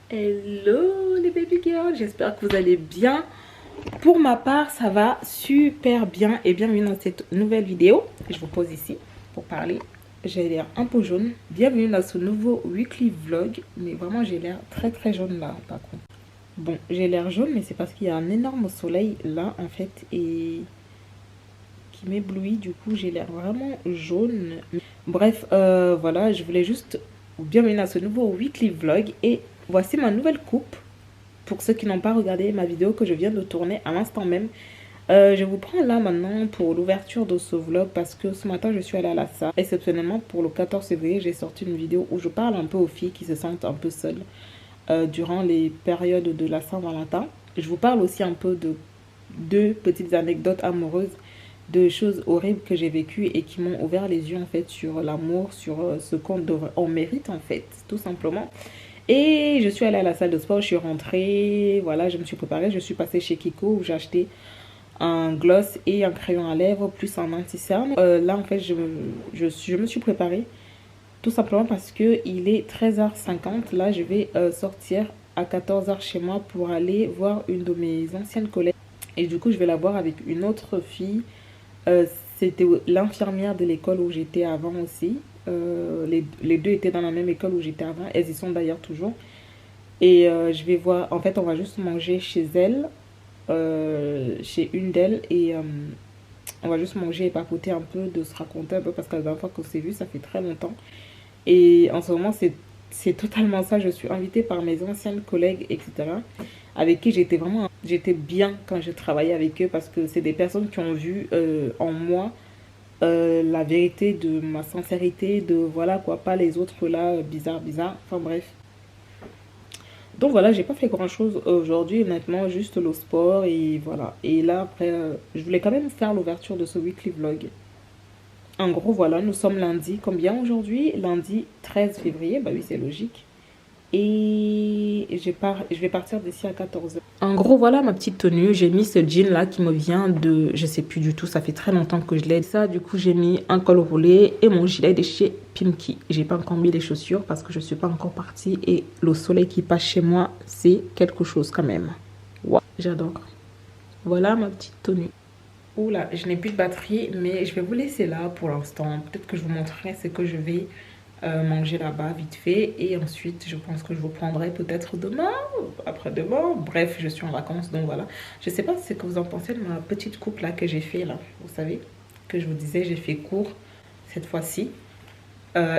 Hello les baby girls, j'espère que vous allez bien. Pour ma part, ça va super bien et bienvenue dans cette nouvelle vidéo. Je vous pose ici pour parler. J'ai l'air un peu jaune. Bienvenue dans ce nouveau weekly vlog. Mais vraiment, j'ai l'air très jaune là, par contre. Bon, j'ai l'air jaune, mais c'est parce qu'il y a un énorme soleil là, en fait, et qui m'éblouit. Du coup, j'ai l'air vraiment jaune. Bref, voilà, je voulais juste bienvenue dans ce nouveau weekly vlog. Et voici ma nouvelle coupe. Pour ceux qui n'ont pas regardé ma vidéo que je viens de tourner à l'instant même. Je vous prends là maintenant pour l'ouverture de ce vlog parce que ce matin je suis allée à la salle. Exceptionnellement pour le 14 février, j'ai sorti une vidéo où je parle un peu aux filles qui se sentent un peu seules durant les périodes de la Saint-Valentin. Je vous parle aussi un peu de deux petites anecdotes amoureuses, de choses horribles que j'ai vécues et qui m'ont ouvert les yeux en fait sur l'amour, sur ce qu'on mérite en fait, tout simplement. Et je suis allée à la salle de sport, je suis rentrée, voilà, je me suis préparée, je suis passée chez Kiko où j'ai acheté un gloss et un crayon à lèvres plus un anti-cerne. Là en fait je me suis préparée tout simplement parce que il est 13h50. Là je vais sortir à 14h chez moi pour aller voir une de mes anciennes collègues. Et du coup je vais la voir avec une autre fille. C'était l'infirmière de l'école où j'étais avant aussi. Les deux étaient dans la même école où j'étais avant. Elles y sont d'ailleurs toujours. Et je vais voir, en fait, on va juste manger chez elle, chez une d'elles. Et on va juste manger et papoter un peu, de se raconter un peu, parce que la dernière fois qu'on s'est vu, ça fait très longtemps. Et en ce moment, c'est totalement ça. Je suis invitée par mes anciennes collègues, etc. Avec qui j'étais bien quand je travaillais avec eux, parce que c'est des personnes qui ont vu en moi la vérité de ma sincérité, de voilà quoi, pas les autres là, bizarre, enfin bref. Donc voilà, j'ai pas fait grand chose aujourd'hui, honnêtement, juste le sport et voilà. Et là, après, je voulais quand même faire l'ouverture de ce weekly vlog. En gros, voilà, nous sommes lundi. Combien aujourd'hui? Lundi 13 février, bah oui, c'est logique. Et je vais partir d'ici à 14h. En gros, voilà ma petite tenue. J'ai mis ce jean là qui me vient de... Je sais plus du tout, ça fait très longtemps que je l'ai. Ça, du coup, j'ai mis un col roulé et mon gilet de chez Pimki. J'ai pas encore mis les chaussures parce que je suis pas encore partie. Et le soleil qui passe chez moi, c'est quelque chose quand même. Wow, j'adore. Voilà ma petite tenue. Oula, je n'ai plus de batterie, mais je vais vous laisser là pour l'instant. Peut-être que je vous montrerai ce que je vais manger là-bas vite fait. Et ensuite, je pense que je vous prendrai peut-être demain, après-demain. Bref, je suis en vacances, donc voilà. Je sais pas ce que vous en pensez de ma petite coupe là que j'ai fait là. Vous savez, que je vous disais, j'ai fait court cette fois-ci.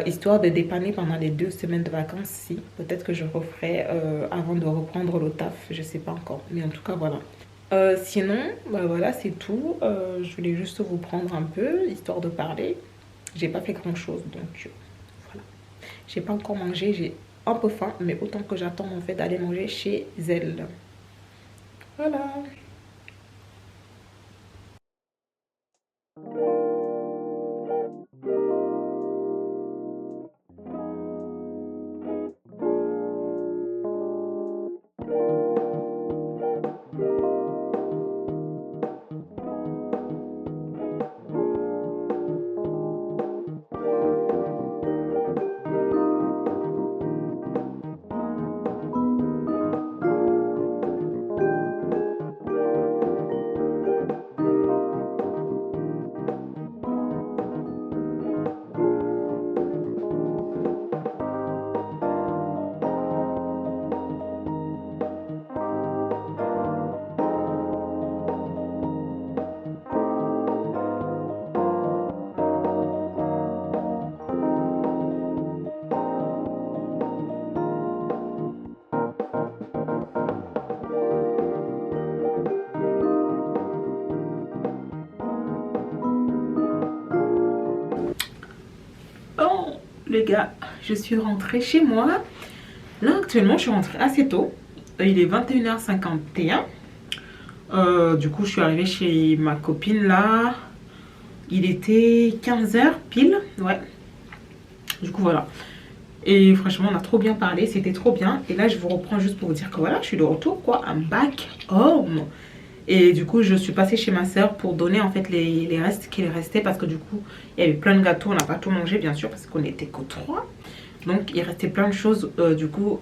Histoire de dépanner pendant les 2 semaines de vacances. Si, peut-être que je referai avant de reprendre le taf. Je sais pas encore. Mais en tout cas, voilà. Sinon, bah voilà, c'est tout. Je voulais juste vous prendre un peu, histoire de parler. J'ai pas fait grand chose, donc voilà. J'ai pas encore mangé, j'ai un peu faim, mais autant que j'attends en fait d'aller manger chez elle. Voilà. Bon, les gars, je suis rentrée chez moi. Là, actuellement, je suis rentrée assez tôt. Il est 21h51. Du coup, je suis arrivée chez ma copine là. Il était 15h pile. Ouais. Du coup, voilà. Et franchement, on a trop bien parlé. C'était trop bien. Et là, je vous reprends juste pour vous dire que voilà, je suis de retour, quoi. I'm back home. Et du coup, je suis passée chez ma soeur pour donner en fait les restes qu'il restait. Parce que du coup, il y avait plein de gâteaux. On n'a pas tout mangé, bien sûr, parce qu'on n'était que 3. Donc, il restait plein de choses, du coup,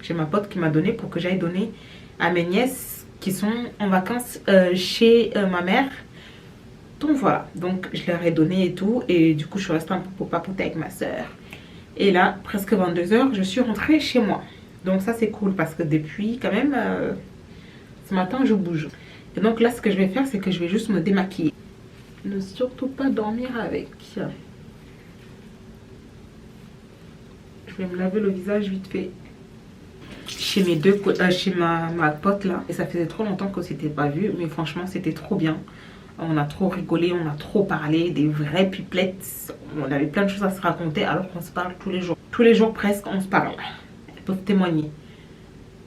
J'ai ma pote qui m'a donné pour que j'aille donner à mes nièces qui sont en vacances chez ma mère. Donc voilà, donc je leur ai donné et tout. Et du coup, je suis restée un peu pour papoter avec ma soeur. Et là, presque 22 h, je suis rentrée chez moi. Donc ça, c'est cool parce que depuis, quand même, ce matin, je bouge. Et donc là, ce que je vais faire, c'est que je vais juste me démaquiller. Ne surtout pas dormir avec. Je vais me laver le visage vite fait. Chez chez ma pote là. Et ça faisait trop longtemps qu'on s'était pas vu. Mais franchement, c'était trop bien. On a trop rigolé, on a trop parlé, des vraies pipelettes. On avait plein de choses à se raconter alors qu'on se parle tous les jours. Tous les jours presque, on se parle. Elles peuvent témoigner.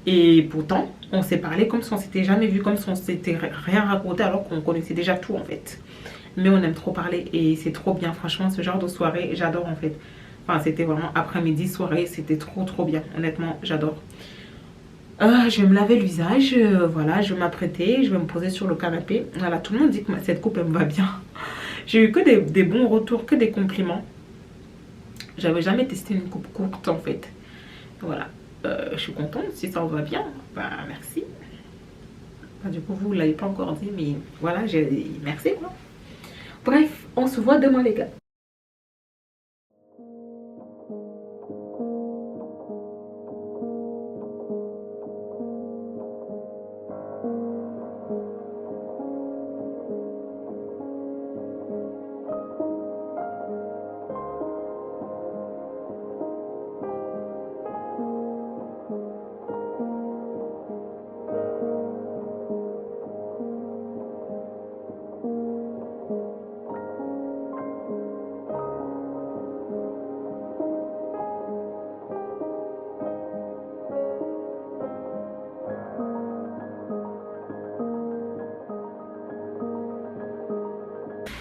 Et pourtant, on s'est parlé comme si on s'était jamais vu, comme si on s'était rien raconté alors qu'on connaissait déjà tout en fait. Mais on aime trop parler et c'est trop bien. Franchement, ce genre de soirée, j'adore en fait. Enfin, c'était vraiment après-midi, soirée, c'était trop bien. Honnêtement, j'adore. Je vais me laver le visage, voilà, je vais m'apprêter, je vais me poser sur le canapé. Voilà, tout le monde dit que cette coupe, elle me va bien. J'ai eu que des bons retours, que des compliments. J'avais jamais testé une coupe courte en fait. Voilà, je suis contente, si ça vous va bien, bah merci. Bah, du coup, vous ne l'avez pas encore dit, mais voilà, merci quoi. Bref, on se voit demain les gars.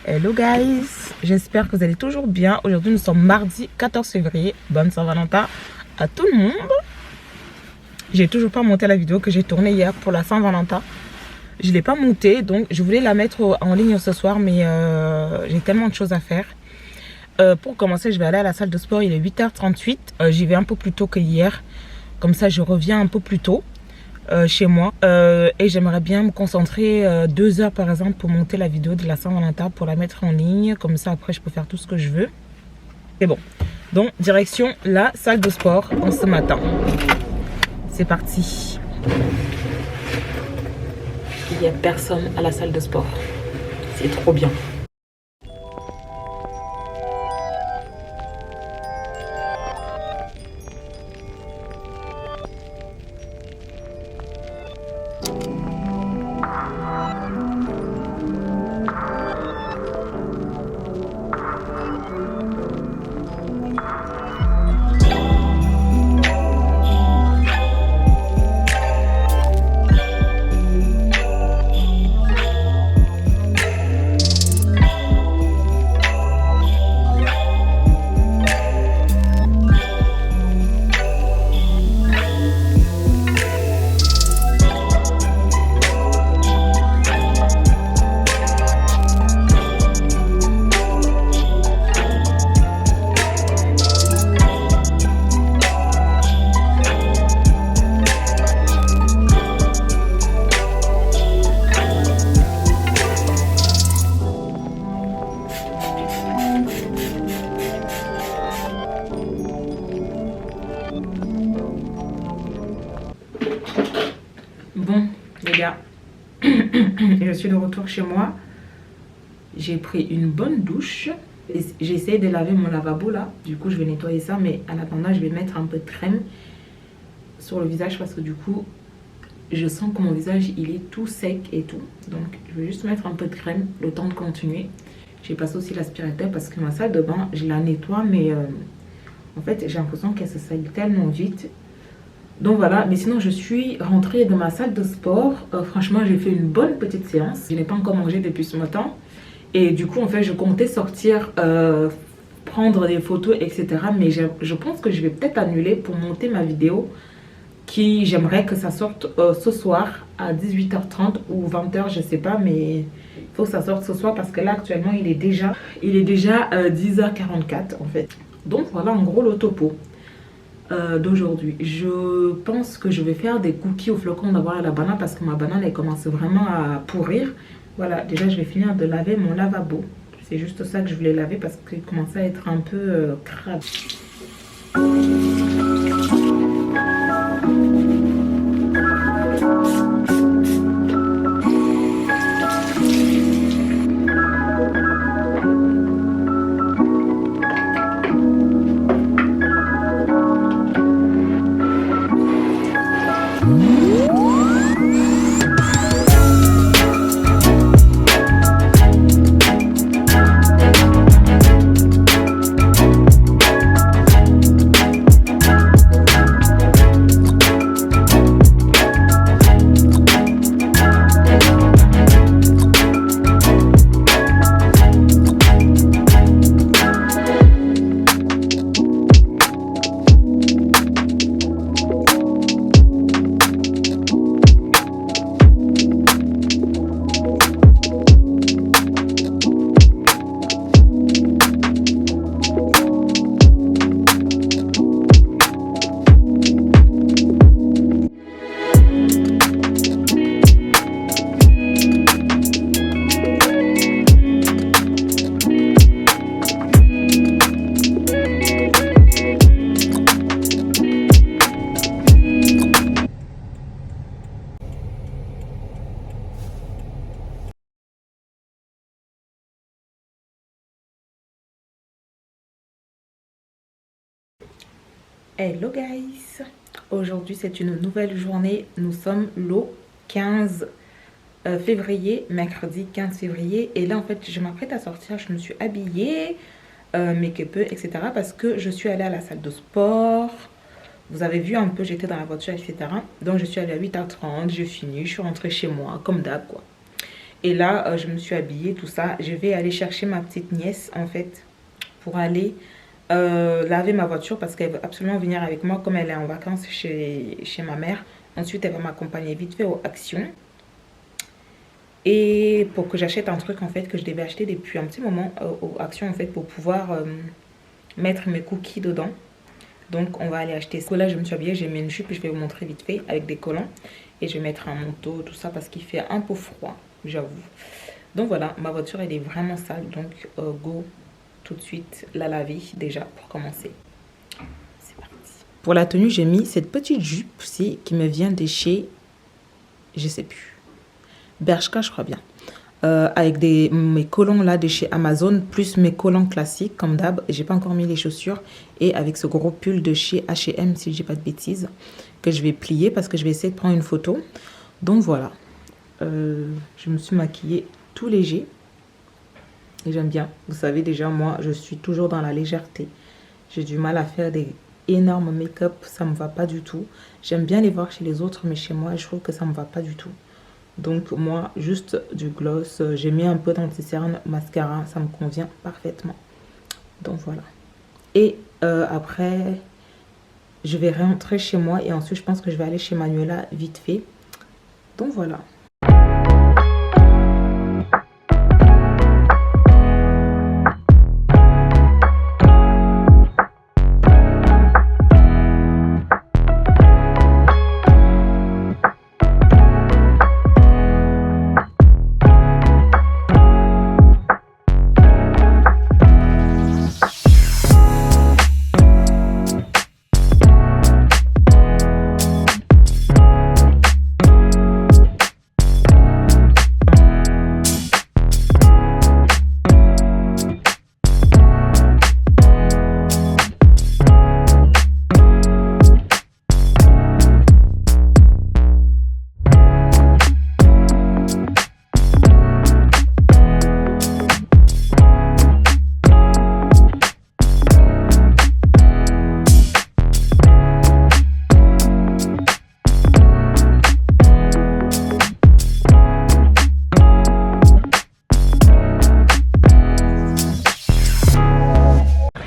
Hello guys, j'espère que vous allez toujours bien. Aujourd'hui nous sommes mardi 14 février. Bonne Saint-Valentin à tout le monde. J'ai toujours pas monté la vidéo que j'ai tournée hier pour la Saint-Valentin. Je ne l'ai pas montée, donc je voulais la mettre en ligne ce soir, mais j'ai tellement de choses à faire. Pour commencer, je vais aller à la salle de sport, il est 8h38. J'y vais un peu plus tôt que hier. Comme ça, je reviens un peu plus tôt chez moi. Et j'aimerais bien me concentrer 2 heures par exemple pour monter la vidéo de la Saint-Valentin, pour la mettre en ligne. Comme ça, après, je peux faire tout ce que je veux. C'est bon. Donc, direction la salle de sport en ce matin. C'est parti. Il n'y a personne à la salle de sport. C'est trop bien. Bon les gars, je suis de retour chez moi. J'ai pris une bonne douche. J'ai essayé de laver mon lavabo là. Du coup je vais nettoyer ça, mais en attendant je vais mettre un peu de crème sur le visage parce que du coup je sens que mon visage il est tout sec et tout. Donc je vais juste mettre un peu de crème le temps de continuer. J'ai passé aussi l'aspirateur parce que ma salle de bain je la nettoie, mais en fait j'ai l'impression qu'elle se salit tellement vite. Donc voilà, mais sinon je suis rentrée de ma salle de sport. Franchement j'ai fait une bonne petite séance. Je n'ai pas encore mangé depuis ce matin. Et du coup en fait je comptais sortir, prendre des photos etc. Mais je pense que je vais peut-être annuler pour monter ma vidéo. J'aimerais que ça sorte ce soir à 18h30 ou 20h, je sais pas. Mais il faut que ça sorte ce soir parce que là actuellement il est déjà 10h44 en fait. Donc voilà en gros le topo. d'aujourd'hui. Je pense que je vais faire des cookies au flocon d'avoine à la banane parce que ma banane elle commence vraiment à pourrir. Voilà, déjà je vais finir de laver mon lavabo. C'est juste ça que je voulais laver parce qu'il commençait à être un peu crade. Hello guys, aujourd'hui c'est une nouvelle journée, nous sommes le 15 février, mercredi 15 février et là en fait je m'apprête à sortir, je me suis habillée, make-up, etc. parce que je suis allée à la salle de sport, vous avez vu un peu, j'étais dans la voiture, etc. Donc je suis allée à 8h30, j'ai fini, je suis rentrée chez moi comme d'hab quoi. Et là je me suis habillée, tout ça, je vais aller chercher ma petite nièce en fait pour aller laver ma voiture parce qu'elle veut absolument venir avec moi comme elle est en vacances chez ma mère. Ensuite elle va m'accompagner vite fait aux Actions et pour que j'achète un truc en fait que je devais acheter depuis un petit moment aux Actions en fait pour pouvoir mettre mes cookies dedans. Donc on va aller acheter ça. Là je me suis habillée, j'ai mis une jupe, je vais vous montrer vite fait avec des collants et je vais mettre un manteau, tout ça parce qu'il fait un peu froid, j'avoue. Donc voilà, ma voiture elle est vraiment sale, donc go tout de suite la laver déjà pour commencer. C'est parti. Pour la tenue, j'ai mis cette petite jupe qui me vient de chez, je sais plus, Bershka je crois bien. Avec mes collants là de chez Amazon plus mes collants classiques comme d'hab. J'ai pas encore mis les chaussures et avec ce gros pull de chez H&M si je dis pas de bêtises que je vais plier parce que je vais essayer de prendre une photo. Donc voilà, je me suis maquillée tout léger. Et j'aime bien. Vous savez déjà, moi, je suis toujours dans la légèreté. J'ai du mal à faire des énormes make-up. Ça me va pas du tout. J'aime bien les voir chez les autres, mais chez moi, je trouve que ça me va pas du tout. Donc, moi, juste du gloss. J'ai mis un peu d'anti-cerne, mascara. Ça me convient parfaitement. Donc, voilà. Et après, je vais rentrer chez moi. Et ensuite, je pense que je vais aller chez Manuela vite fait. Donc, voilà.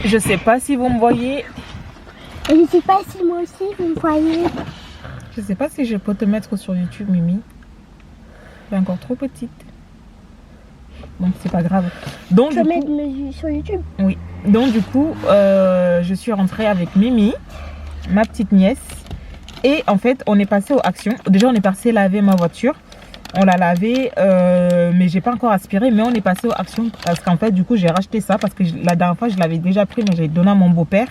Je sais pas si vous me voyez. Je sais pas si moi aussi vous me voyez. Je sais pas si je peux te mettre sur YouTube, Mimi. Tu es encore trop petite. Bon, c'est pas grave. Donc, tu peux mettre sur YouTube? Oui. Donc du coup, je suis rentrée avec Mimi. ma petite nièce. Et en fait, on est passé aux actions. Déjà, on est passé laver ma voiture. On l'a lavé, mais j'ai pas encore aspiré. Mais on est passé aux actions parce qu'en fait, du coup, j'ai racheté ça parce que la dernière fois, je l'avais déjà pris, mais j'ai donné à mon beau-père.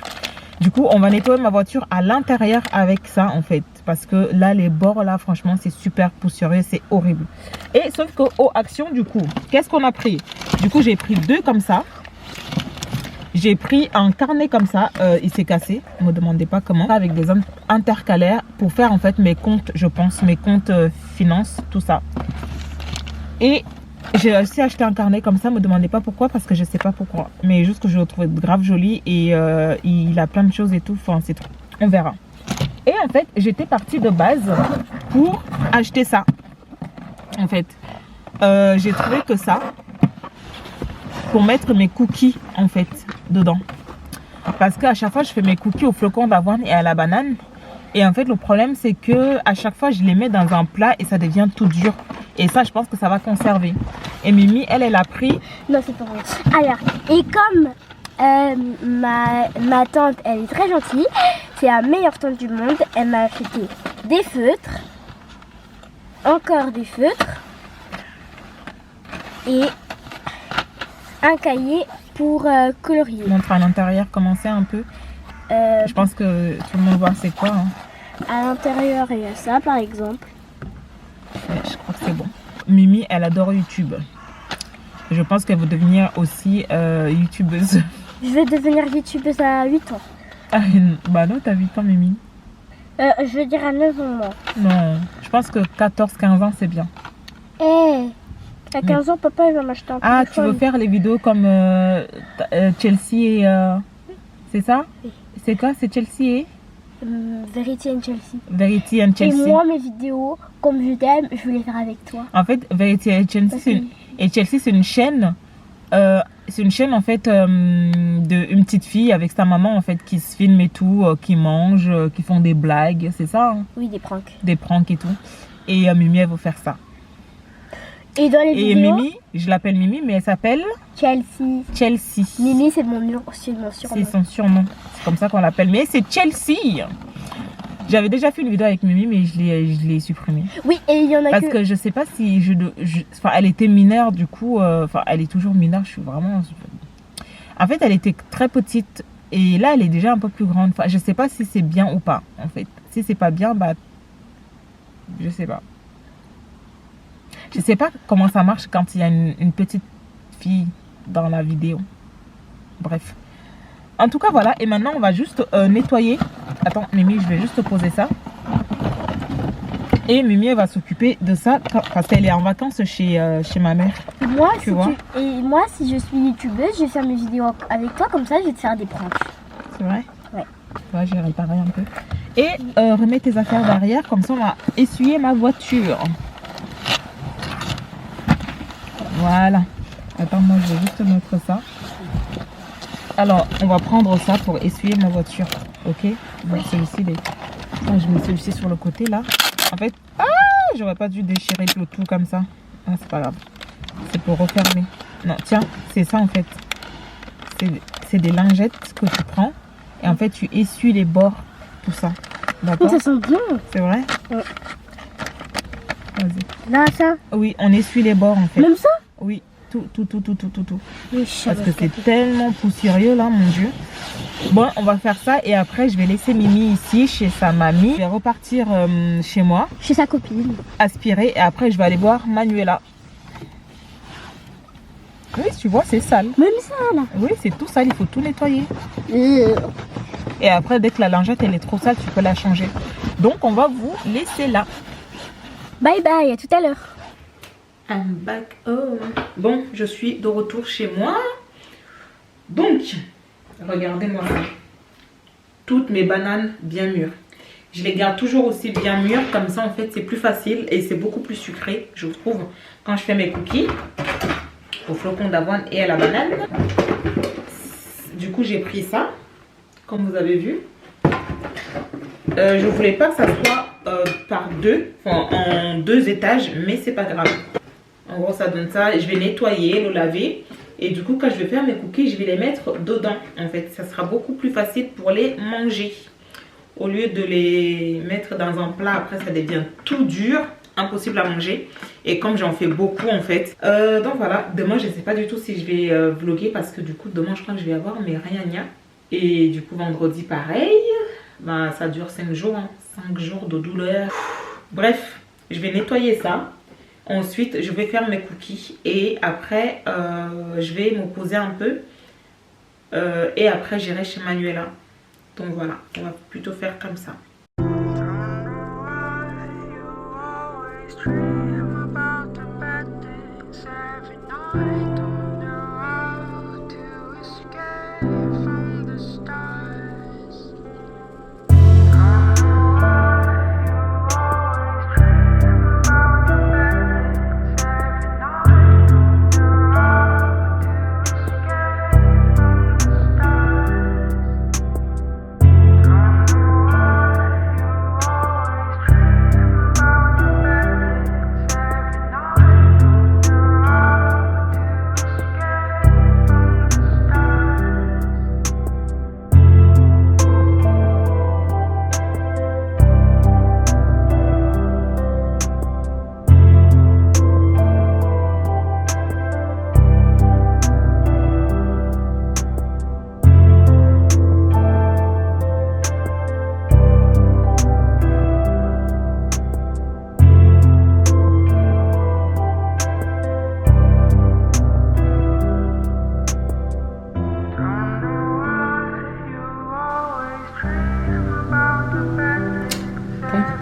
Du coup, on va nettoyer ma voiture à l'intérieur avec ça, en fait. Parce que là, les bords, là, franchement, c'est super poussiéreux. C'est horrible. Et sauf qu'aux actions, du coup, qu'est-ce qu'on a pris? Du coup, j'ai pris 2 comme ça. J'ai pris un carnet comme ça. Il s'est cassé. Ne me demandez pas comment. Avec des intercalaires pour faire, en fait, mes comptes, je pense. Mes comptes finances, tout ça. Et j'ai aussi acheté un carnet comme ça, ne me demandez pas pourquoi, parce que je sais pas pourquoi. Mais juste que je le trouve grave joli et il a plein de choses et tout. Enfin, c'est trop. On verra. Et en fait, j'étais partie de base pour acheter ça. En fait, j'ai trouvé que ça, pour mettre mes cookies, en fait, dedans. Parce qu'à chaque fois, je fais mes cookies au flocon d'avoine et à la banane. Et en fait, le problème, c'est que à chaque fois, je les mets dans un plat et ça devient tout dur. Et ça, je pense que ça va conserver. Et Mimi, elle a pris... Non, c'est pas vrai. Alors, et comme ma tante, elle est très gentille, c'est la meilleure tante du monde, elle m'a acheté des feutres, encore des feutres, et un cahier pour colorier. Montre à l'intérieur comment c'est un peu. Je pense que tout le monde voit c'est quoi. Hein. À l'intérieur, il y a ça, par exemple. Ouais, je crois que c'est bon. Mimi, elle adore YouTube. Je pense qu'elle veut devenir aussi youtubeuse. Je vais devenir youtubeuse à 8 ans. Ah, bah non, t'as 8 ans, Mimi. Je veux dire à 9 ans, moi. Non, je pense que 14-15 ans, c'est bien. À 15 ans, papa, il va m'acheter un téléphone. Ah, tu veux faire les vidéos comme Chelsea et... c'est ça? Oui. C'est quoi? C'est Chelsea et... Verity and Chelsea. Verity and Chelsea. Et moi, mes vidéos, comme je t'aime, je veux les faire avec toi. En fait, Verity and Chelsea, c'est une chaîne... c'est une chaîne en fait d'une petite fille avec sa maman en fait qui se filme et tout, qui mange, qui font des blagues, c'est ça hein? Oui, des pranks. Des pranks et tout. Et Mimi, elle veut faire ça. Et dans les vidéos... Mimi, je l'appelle Mimi, mais elle s'appelle Chelsea. Chelsea. Mimi, c'est mon surnom. C'est son surnom. C'est comme ça qu'on l'appelle. Mais c'est Chelsea. J'avais déjà fait une vidéo avec Mimi, mais je l'ai supprimée. Oui, et il y en a parce que je sais pas si enfin, elle était mineure, du coup... Enfin, elle est toujours mineure, je suis vraiment... En fait, elle était très petite. Et là, elle est déjà un peu plus grande. Enfin, je sais pas si c'est bien ou pas, en fait. Si c'est pas bien, bah... Je sais pas. Je sais pas comment ça marche quand il y a une petite fille dans la vidéo. Bref. En tout cas, voilà. Et maintenant, on va juste nettoyer. Attends, Mimi, je vais juste poser ça. Et Mimi, elle va s'occuper de ça parce qu'elle est en vacances chez ma mère. Moi, si je suis youtubeuse, je vais faire mes vidéos avec toi. Comme ça, je vais te faire des pranks. C'est vrai? Ouais. Ouais, je vais réparer un peu. Et remets tes affaires derrière. Comme ça, on va essuyer ma voiture. Voilà. Attends, moi, je vais juste mettre ça. Alors, on va prendre ça pour essuyer ma voiture. Ok? Bon, celui-ci, oh, je mets celui-ci sur le côté, là. En fait, j'aurais pas dû déchirer le tout comme ça. Ah, c'est pas grave. C'est pour refermer. Non, tiens, c'est ça, en fait. C'est des lingettes que tu prends. Et en fait, tu essuies les bords. Tout ça. D'accord? Ça sent bien. C'est vrai? Ouais. Vas-y. Là, ça? Oui, on essuie les bords, en fait. Même ça? Oui. Tout. Oui, parce que c'est tellement poussiéreux là, mon Dieu. Bon, on va faire ça et après je vais laisser Mimi ici chez sa mamie. Je vais repartir chez moi. Chez sa copine. Aspirer et après je vais aller voir Manuela. Oui, tu vois, c'est sale. Même ça là. Oui, c'est tout sale, il faut tout nettoyer. Et après, dès que la lingette elle est trop sale, tu peux la changer. Donc on va vous laisser là. Bye bye, à tout à l'heure. I'm back home. Bon, je suis de retour chez moi. Donc, regardez-moi ça. Toutes mes bananes bien mûres. Je les garde toujours aussi bien mûres. Comme ça, en fait, c'est plus facile et c'est beaucoup plus sucré, je trouve, quand je fais mes cookies au flocon d'avoine et à la banane. Du coup, j'ai pris ça, comme vous avez vu. Je voulais pas que ça soit par deux, enfin, en 2 étages, mais c'est pas grave. En gros, ça donne ça. Je vais nettoyer, le laver. Et du coup, quand je vais faire mes cookies, je vais les mettre dedans. En fait, ça sera beaucoup plus facile pour les manger. Au lieu de les mettre dans un plat, après ça devient tout dur, impossible à manger. Et comme j'en fais beaucoup en fait. Donc voilà, demain je ne sais pas du tout si je vais vlogger parce que du coup demain je crois que je vais avoir mes riagnas. Et du coup vendredi pareil. Ben, ça dure 5 jours, hein. 5 jours de douleur. Bref, je vais nettoyer ça. Ensuite, je vais faire mes cookies. Et après, je vais me poser un peu. Et après, j'irai chez Manuela. Donc voilà, on va plutôt faire comme ça.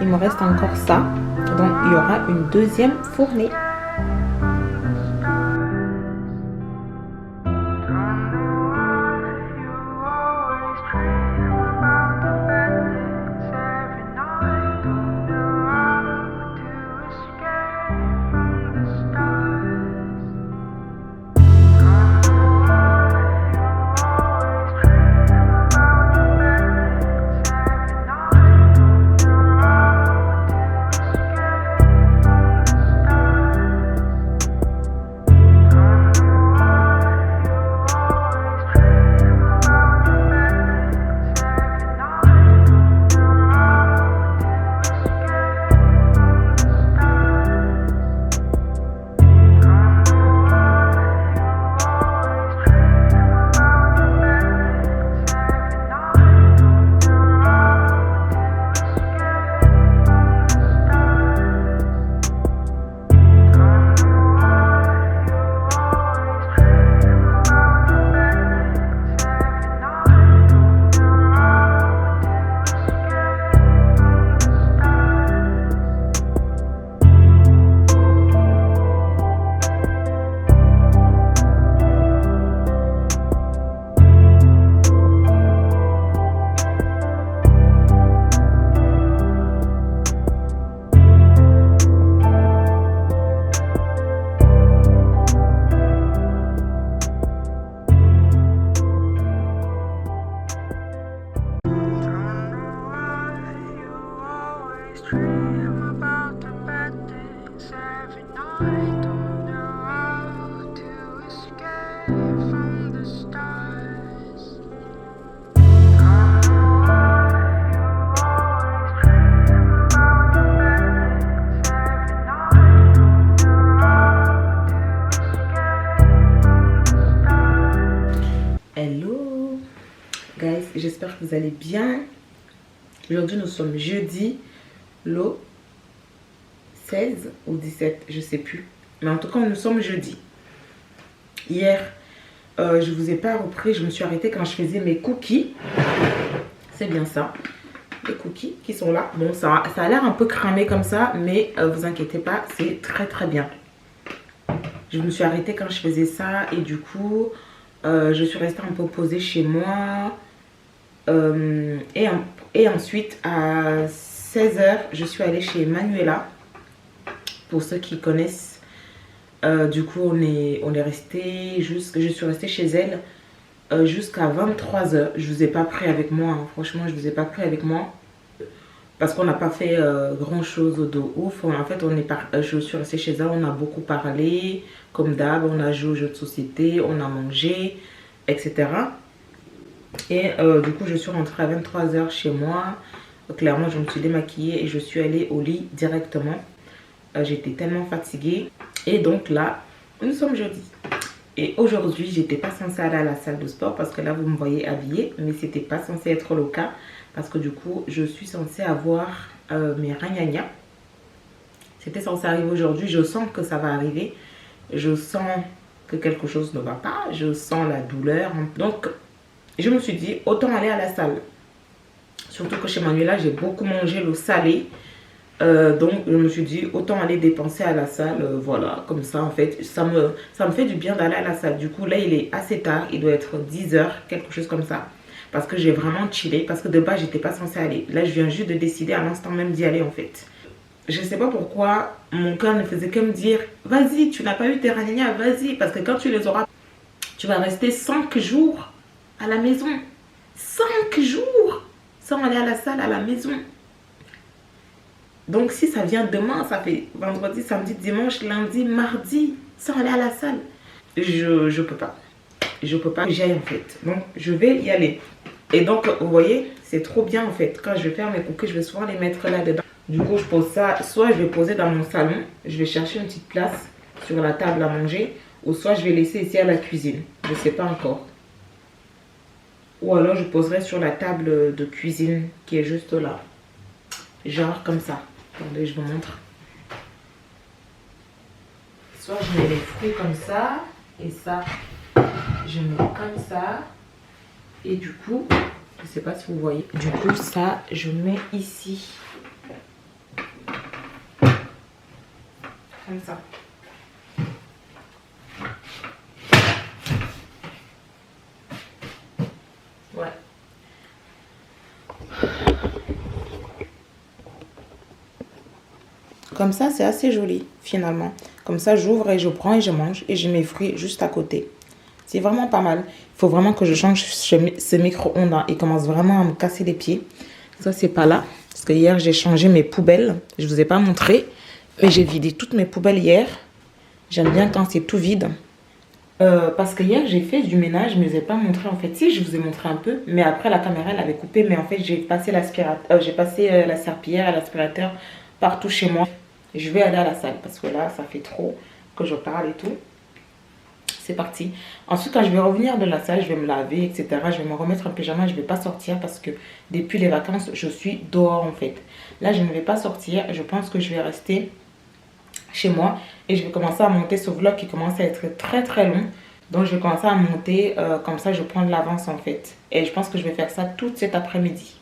Il me reste encore ça, donc il y aura une deuxième fournée. Hello guys, j'espère que vous allez bien. Aujourd'hui nous sommes jeudi le 16 ou 17, je sais plus, mais en tout cas nous sommes jeudi. Hier je vous ai pas repris, je me suis arrêtée quand je faisais mes cookies. C'est bien ça, les cookies qui sont là. Bon, ça a l'air un peu cramé comme ça, mais vous inquiétez pas, c'est très très bien. Je me suis arrêtée quand je faisais ça et du coup je suis restée un peu posée chez moi. Et ensuite à 16 h je suis allée chez Manuela. Pour ceux qui connaissent, du coup on est resté je suis restée chez elle jusqu'à 23 h. Je vous ai pas pris avec moi, hein. Franchement je vous ai pas pris avec moi parce qu'on n'a pas fait grand chose de ouf. En fait je suis restée chez elle, on a beaucoup parlé comme d'hab, on a joué aux jeux de société, on a mangé, etc. Et du coup, je suis rentrée à 23 h chez moi. Clairement, je me suis démaquillée et je suis allée au lit directement. J'étais tellement fatiguée. Et donc là, nous sommes jeudi. Et aujourd'hui, j'étais pas censée aller à la salle de sport parce que là, vous me voyez habillée. Mais c'était pas censé être le cas. Parce que du coup, je suis censée avoir mes ragnagnas. C'était censé arriver aujourd'hui. Je sens que ça va arriver. Je sens que quelque chose ne va pas. Je sens la douleur. Donc, je me suis dit, autant aller à la salle. Surtout que chez Manuela, j'ai beaucoup mangé le salé. Donc, je me suis dit, autant aller dépenser à la salle. Voilà, comme ça, en fait, ça me fait du bien d'aller à la salle. Du coup, là, il est assez tard. Il doit être 10 h, quelque chose comme ça. Parce que j'ai vraiment chillé. Parce que de base, j'étais pas censée aller. Là, je viens juste de décider à l'instant même d'y aller, en fait. Je sais pas pourquoi mon cœur ne faisait que me dire, vas-y, tu n'as pas eu tes ragnagnas, vas-y. Parce que quand tu les auras, tu vas rester 5 jours à la maison. 5 jours sans aller à la salle, à la maison. Donc si ça vient demain, ça fait vendredi, samedi, dimanche, lundi, mardi, sans aller à la salle. Je peux pas. Je peux pas que j'y aille en fait. Donc je vais y aller. Et donc vous voyez, c'est trop bien en fait. Quand je vais faire mes cookies, je vais souvent les mettre là-dedans. Du coup, je pose ça, soit je vais poser dans mon salon, je vais chercher une petite place sur la table à manger, ou soit je vais laisser ici à la cuisine. Je sais pas encore. Ou alors je poserai sur la table de cuisine qui est juste là. Genre comme ça. Attendez, je vous montre. Soit je mets les fruits comme ça. Et ça, je mets comme ça. Et du coup, je sais pas si vous voyez. Du coup, ça, je mets ici. Comme ça. Ouais. Comme ça, c'est assez joli, finalement. Comme ça, j'ouvre et je prends et je mange. Et j'ai mes fruits juste à côté. C'est vraiment pas mal. Il faut vraiment que je change ce micro-ondes. Il commence vraiment à me casser les pieds. Ça, c'est pas là. Parce que hier, j'ai changé mes poubelles. Je vous ai pas montré. Mais j'ai vidé toutes mes poubelles hier. J'aime bien quand c'est tout vide. Parce que hier, j'ai fait du ménage. Je ne vous ai pas montré en fait. Si, je vous ai montré un peu. Mais après, la caméra, elle avait coupé. Mais en fait, j'ai passé l'aspirateur. J'ai passé la serpillière et l'aspirateur partout chez moi. Je vais aller à la salle parce que là, ça fait trop que je parle et tout. C'est parti. Ensuite, quand je vais revenir de la salle, je vais me laver, etc. Je vais me remettre en pyjama. Je ne vais pas sortir parce que depuis les vacances, je suis dehors en fait. Là, je ne vais pas sortir. Je pense que je vais rester chez moi. Et je vais commencer à monter ce vlog qui commence à être très très long. Donc, je vais commencer à monter. Comme ça, je prends de l'avance en fait. Et je pense que je vais faire ça tout cet après-midi.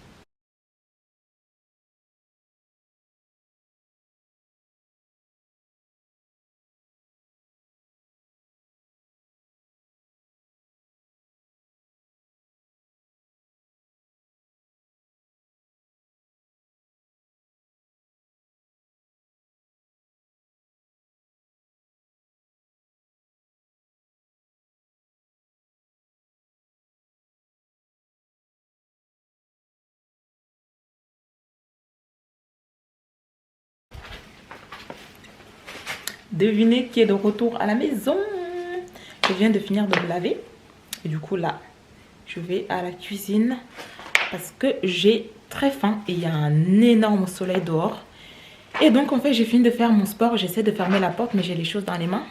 Devinez qui est de retour à la maison. Je viens de finir de me laver. Et du coup là, je vais à la cuisine parce que j'ai très faim et il y a un énorme soleil dehors. Et donc en fait j'ai fini de faire mon sport. J'essaie de fermer la porte mais j'ai les choses dans les mains.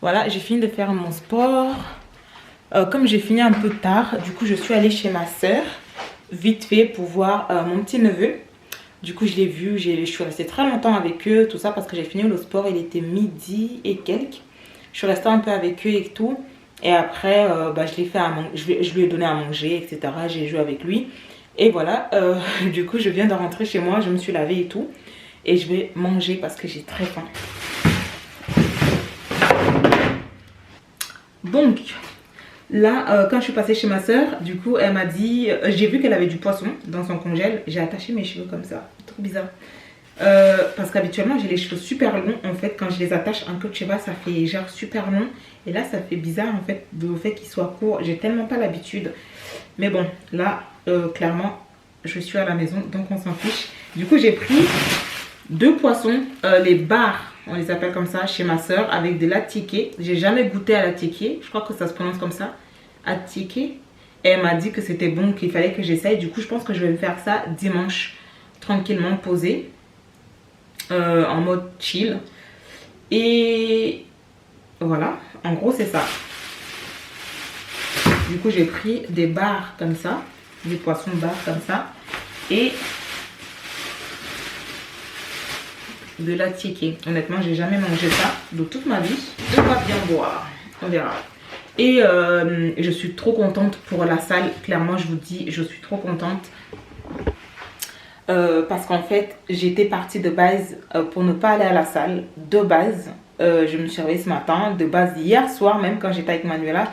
Voilà, j'ai fini de faire mon sport. Comme j'ai fini un peu tard, du coup je suis allée chez ma soeur vite fait pour voir mon petit neveu. Du coup, je l'ai vu, je suis restée très longtemps avec eux, tout ça parce que j'ai fini le sport, il était midi et quelques. Je suis restée un peu avec eux et tout. Et après, je lui ai donné à manger, etc. J'ai joué avec lui. Et voilà, du coup, je viens de rentrer chez moi, je me suis lavée et tout. Et je vais manger parce que j'ai très faim. Donc, là, quand je suis passée chez ma soeur, du coup, elle m'a dit... j'ai vu qu'elle avait du poisson dans son congèle. J'ai attaché mes cheveux comme ça. C'est trop bizarre. Parce qu'habituellement, j'ai les cheveux super longs. En fait, quand je les attache en queue de cheval, ça fait genre super long. Et là, ça fait bizarre, en fait, le fait qu'ils soient courts. J'ai tellement pas l'habitude. Mais bon, là, clairement, je suis à la maison. Donc, on s'en fiche. Du coup, j'ai pris 2 poissons. Les bars. On les appelle comme ça chez ma soeur avec de l'attiqué. J'ai jamais goûté à l'attiqué. Je crois que ça se prononce comme ça. Attiqué. Et elle m'a dit que c'était bon, qu'il fallait que j'essaye. Du coup, je pense que je vais me faire ça dimanche, tranquillement, posé, en mode chill. Et voilà, en gros, c'est ça. Du coup, j'ai pris des barres comme ça, des poissons barres comme ça. Et de la tiéké. Honnêtement, j'ai jamais mangé ça de toute ma vie. On va bien voir, on verra. Et je suis trop contente pour la salle. Clairement, je vous dis, je suis trop contente. Parce qu'en fait, j'étais partie de base pour ne pas aller à la salle. De base, je me suis réveillée ce matin. De base, hier soir, même quand j'étais avec Manuela,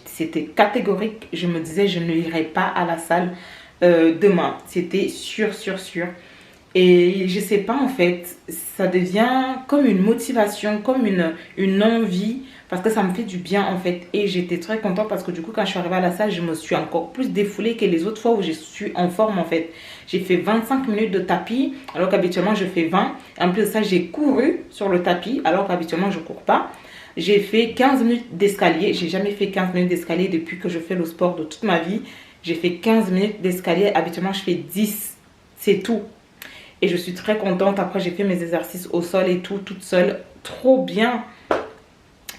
c'était catégorique. Je me disais, je n'irai pas à la salle demain. C'était sûr. Et je sais pas, en fait, ça devient comme une motivation, comme une envie, parce que ça me fait du bien, en fait. Et j'étais très contente parce que du coup, quand je suis arrivée à la salle, je me suis encore plus défoulée que les autres fois où je suis en forme, en fait. J'ai fait 25 minutes de tapis, alors qu'habituellement, je fais 20. Et en plus de ça, j'ai couru sur le tapis, alors qu'habituellement, je cours pas. J'ai fait 15 minutes d'escalier. J'ai jamais fait 15 minutes d'escalier depuis que je fais le sport de toute ma vie. J'ai fait 15 minutes d'escalier. Habituellement, je fais 10. C'est tout. Et je suis très contente. Après, j'ai fait mes exercices au sol et tout, toute seule. Trop bien.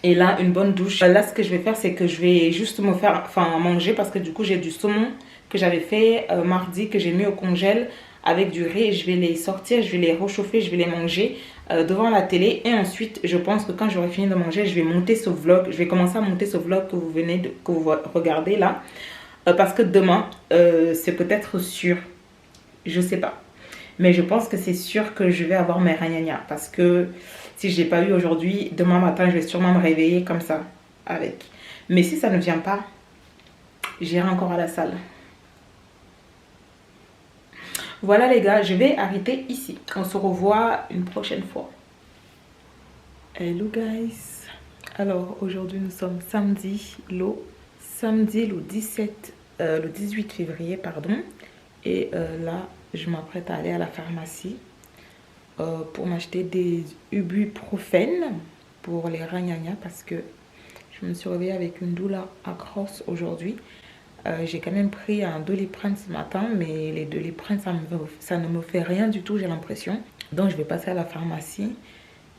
Et là, une bonne douche. Là, ce que je vais faire, c'est que je vais juste me faire manger. Parce que du coup, j'ai du saumon que j'avais fait mardi, que j'ai mis au congèle avec du riz. Et je vais les sortir, je vais les réchauffer, je vais les manger devant la télé. Et ensuite, je pense que quand j'aurai fini de manger, je vais monter ce vlog. Je vais commencer à monter ce vlog que vous regardez là. Parce que demain, c'est peut-être sûr. Je sais pas. Mais je pense que c'est sûr que je vais avoir mes ragnagnas. Parce que si je n'ai pas eu aujourd'hui, demain matin, je vais sûrement me réveiller comme ça. Avec. Mais si ça ne vient pas, j'irai encore à la salle. Voilà les gars, je vais arrêter ici. On se revoit une prochaine fois. Hello guys. Alors aujourd'hui nous sommes samedi le 18 février pardon. Et là je m'apprête à aller à la pharmacie pour m'acheter des ibuprofènes pour les ragnagnas parce que je me suis réveillée avec une douleur atroce aujourd'hui. J'ai quand même pris un Doliprane ce matin, mais les Doliprane ça ne me fait rien du tout, j'ai l'impression. Donc je vais passer à la pharmacie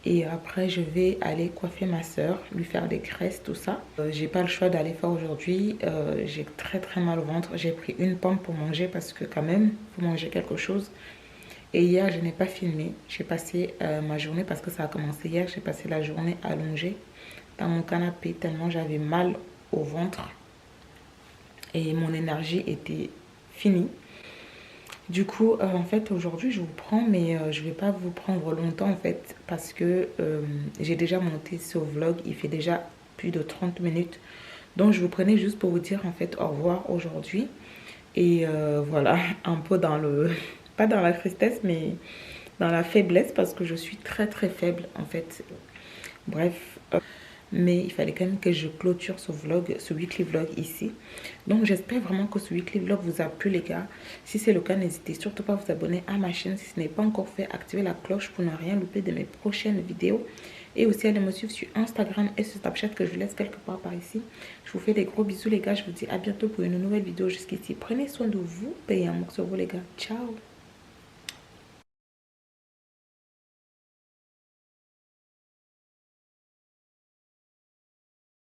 et après je vais aller coiffer ma soeur, lui faire des tresses, tout ça. J'ai pas le choix d'aller faire aujourd'hui. J'ai très mal au ventre. J'ai pris une pomme pour manger parce que quand même, il faut manger quelque chose. Et hier, je n'ai pas filmé. J'ai passé ma journée parce que ça a commencé hier. J'ai passé la journée allongée dans mon canapé tellement j'avais mal au ventre. Et mon énergie était finie. Du coup, en fait, aujourd'hui, je vous prends, mais je ne vais pas vous prendre longtemps, en fait, parce que j'ai déjà monté ce vlog. Il fait déjà plus de 30 minutes. Donc, je vous prenais juste pour vous dire, en fait, au revoir aujourd'hui. Et voilà, un peu dans le... pas dans la tristesse, mais dans la faiblesse, parce que je suis très faible, en fait. Bref... mais il fallait quand même que je clôture ce vlog, ce weekly vlog ici. Donc j'espère vraiment que ce weekly vlog vous a plu les gars. Si c'est le cas, n'hésitez surtout pas à vous abonner à ma chaîne si ce n'est pas encore fait. Activez la cloche pour ne rien louper de mes prochaines vidéos. Et aussi allez me suivre sur Instagram et sur Snapchat que je vous laisse quelque part par ici. Je vous fais des gros bisous les gars. Je vous dis à bientôt pour une nouvelle vidéo jusqu'ici. Prenez soin de vous. Payez un mot sur vous les gars. Ciao.